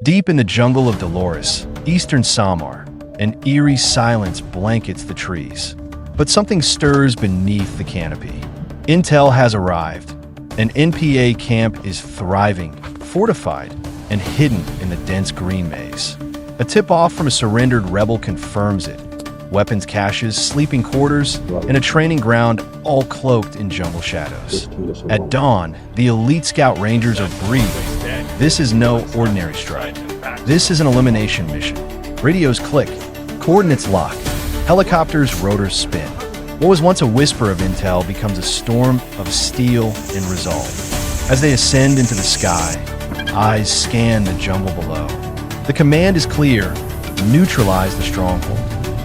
Deep in the jungle of Dolores, eastern Samar, an eerie silence blankets the trees. But something stirs beneath the canopy. Intel has arrived. An NPA camp is thriving, fortified, and hidden in the dense green maze. A tip-off from a surrendered rebel confirms it. Weapons caches, sleeping quarters, and a training ground all cloaked in jungle shadows. At dawn, the elite scout rangers are breathing. This is no ordinary strike. This is an elimination mission. Radios click, coordinates lock, helicopters' rotors spin. What was once a whisper of intel becomes a storm of steel and resolve. As they ascend into the sky, eyes scan the jungle below. The command is clear: neutralize the stronghold.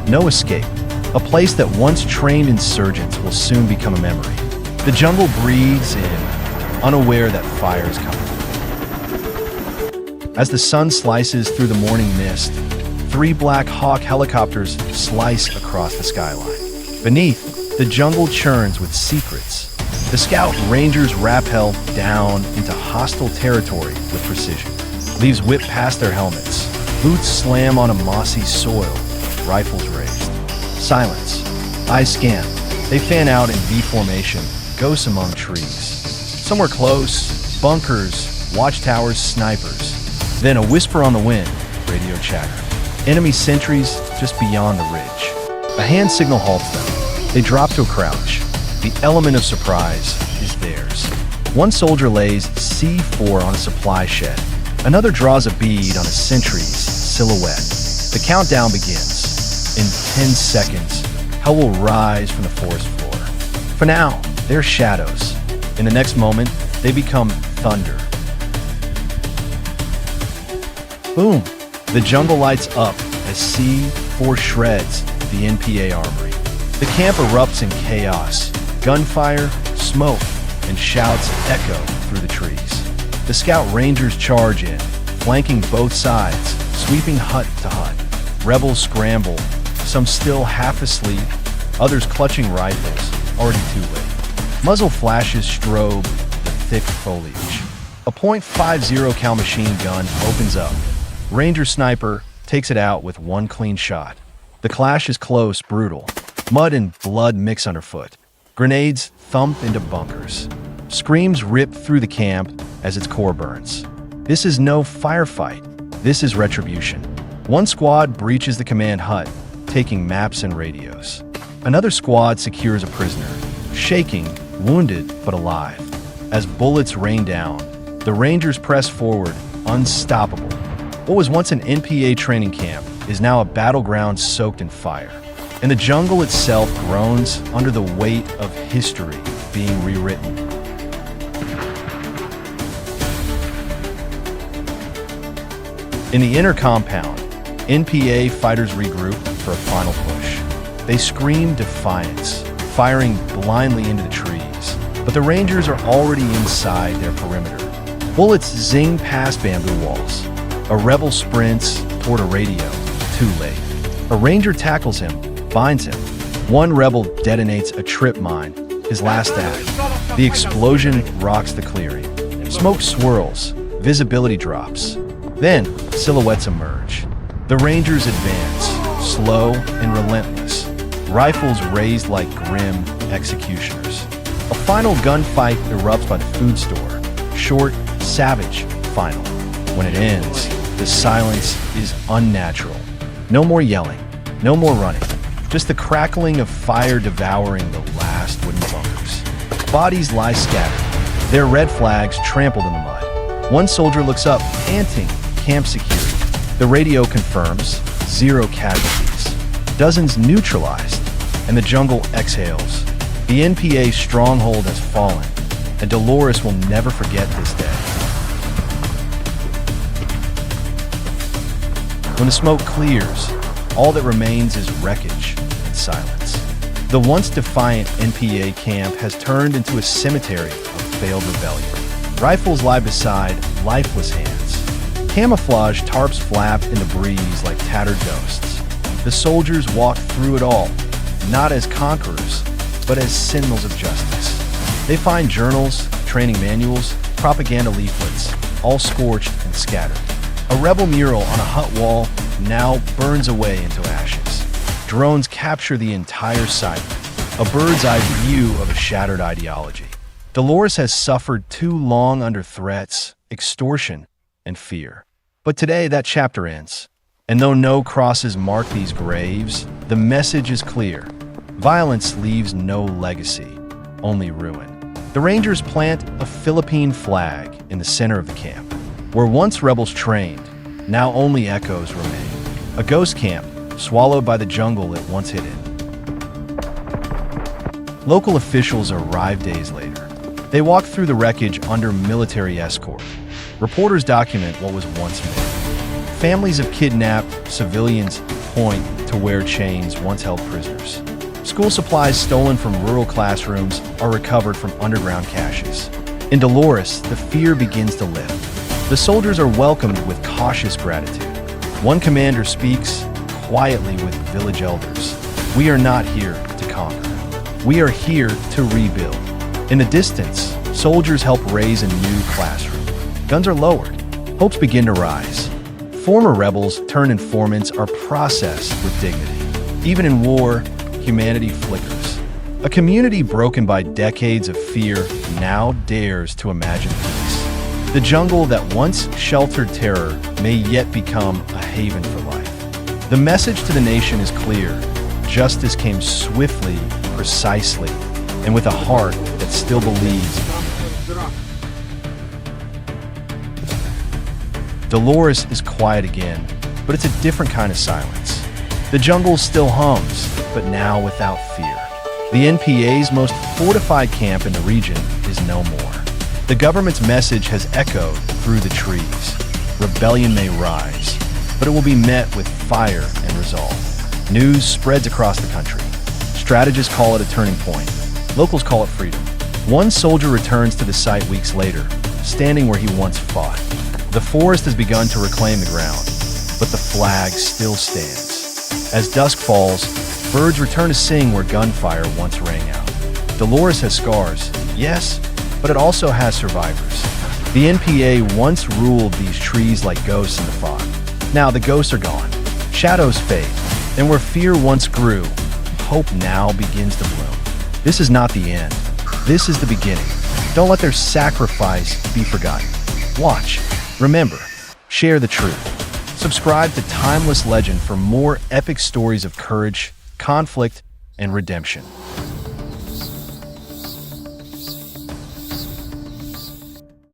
No escape. A place that once trained insurgents will soon become a memory. The jungle breathes in, unaware that fire is coming. As the sun slices through the morning mist, 3 Black Hawk helicopters slice across the skyline. Beneath, the jungle churns with secrets. The scout rangers rappel down into hostile territory with precision. Leaves whip past their helmets. Boots slam on a mossy soil. Rifles raised. Silence. Eyes scan. They fan out in V formation, ghosts among trees. Somewhere close, bunkers, watchtowers, snipers. Then a whisper on the wind, radio chatter. Enemy sentries just beyond the ridge. A hand signal halts them. They drop to a crouch. The element of surprise is theirs. One soldier lays C4 on a supply shed. Another draws a bead on a sentry's silhouette. The countdown begins. In 10 seconds, hell will rise from the forest floor. For now, they're shadows. In the next moment, they become thunder. Boom! The jungle lights up as C4 shreds the NPA armory. The camp erupts in chaos. Gunfire, smoke, and shouts echo through the trees. The scout rangers charge in, flanking both sides, sweeping hut to hut. Rebels scramble, some still half asleep, others clutching rifles, already too late. Muzzle flashes strobe the thick foliage. A .50 cal machine gun opens up. Ranger sniper takes it out with one clean shot. The clash is close, brutal. Mud and blood mix underfoot. Grenades thump into bunkers. Screams rip through the camp as its core burns. This is no firefight. This is retribution. One squad breaches the command hut, taking maps and radios. Another squad secures a prisoner, shaking, wounded but alive. As bullets rain down, the Rangers press forward, unstoppable. What was once an NPA training camp is now a battleground soaked in fire. And the jungle itself groans under the weight of history being rewritten. In the inner compound, NPA fighters regroup for a final push. They scream defiance, firing blindly into the trees. But the Rangers are already inside their perimeter. Bullets zing past bamboo walls. A rebel sprints toward a radio, too late. A Ranger tackles him, binds him. One rebel detonates a trip mine, his last act. The explosion rocks the clearing. Smoke swirls, visibility drops. Then, silhouettes emerge. The Rangers advance, slow and relentless, rifles raised like grim executioners. A final gunfight erupts by the food store. Short, savage, final. When it ends, the silence is unnatural. No more yelling, no more running. Just the crackling of fire devouring the last wooden bunkers. Bodies lie scattered, their red flags trampled in the mud. One soldier looks up, panting, camp security. The radio confirms 0 casualties. Dozens neutralized, and the jungle exhales. The NPA stronghold has fallen, and Dolores will never forget this day. When the smoke clears, all that remains is wreckage and silence. The once defiant NPA camp has turned into a cemetery of failed rebellion. Rifles lie beside lifeless hands. Camouflage tarps flap in the breeze like tattered ghosts. The soldiers walk through it all, not as conquerors, but as sentinels of justice. They find journals, training manuals, propaganda leaflets, all scorched and scattered. A rebel mural on a hut wall now burns away into ashes. Drones capture the entire site, a bird's-eye view of a shattered ideology. Dolores has suffered too long under threats, extortion, and fear. But today, that chapter ends. And though no crosses mark these graves, the message is clear. Violence leaves no legacy, only ruin. The Rangers plant a Philippine flag in the center of the camp. Where once rebels trained, now only echoes remain. A ghost camp, swallowed by the jungle it once hid in. Local officials arrive days later. They walk through the wreckage under military escort. Reporters document what was once made. Families of kidnapped civilians point to where chains once held prisoners. School supplies stolen from rural classrooms are recovered from underground caches. In Dolores, the fear begins to lift. The soldiers are welcomed with cautious gratitude. One commander speaks quietly with village elders. "We are not here to conquer. We are here to rebuild." In the distance, soldiers help raise a new classroom. Guns are lowered. Hopes begin to rise. Former rebels turned informants are processed with dignity. Even in war, humanity flickers. A community broken by decades of fear now dares to imagine peace. The jungle that once sheltered terror may yet become a haven for life. The message to the nation is clear. Justice came swiftly, precisely, and with a heart that still believes. Dolores is quiet again, but it's a different kind of silence. The jungle still hums, but now without fear. The NPA's most fortified camp in the region is no more. The government's message has echoed through the trees. Rebellion may rise, but it will be met with fire and resolve. News spreads across the country. Strategists call it a turning point. Locals call it freedom. One soldier returns to the site weeks later, standing where he once fought. The forest has begun to reclaim the ground, but the flag still stands. As dusk falls, birds return to sing where gunfire once rang out. Dolores has scars, yes, but it also has survivors. The NPA once ruled these trees like ghosts in the fog. Now the ghosts are gone. Shadows fade, and where fear once grew, hope now begins to bloom. This is not the end. This is the beginning. Don't let their sacrifice be forgotten. Watch. Remember, share the truth. Subscribe to Timeless Legend for more epic stories of courage, conflict, and redemption.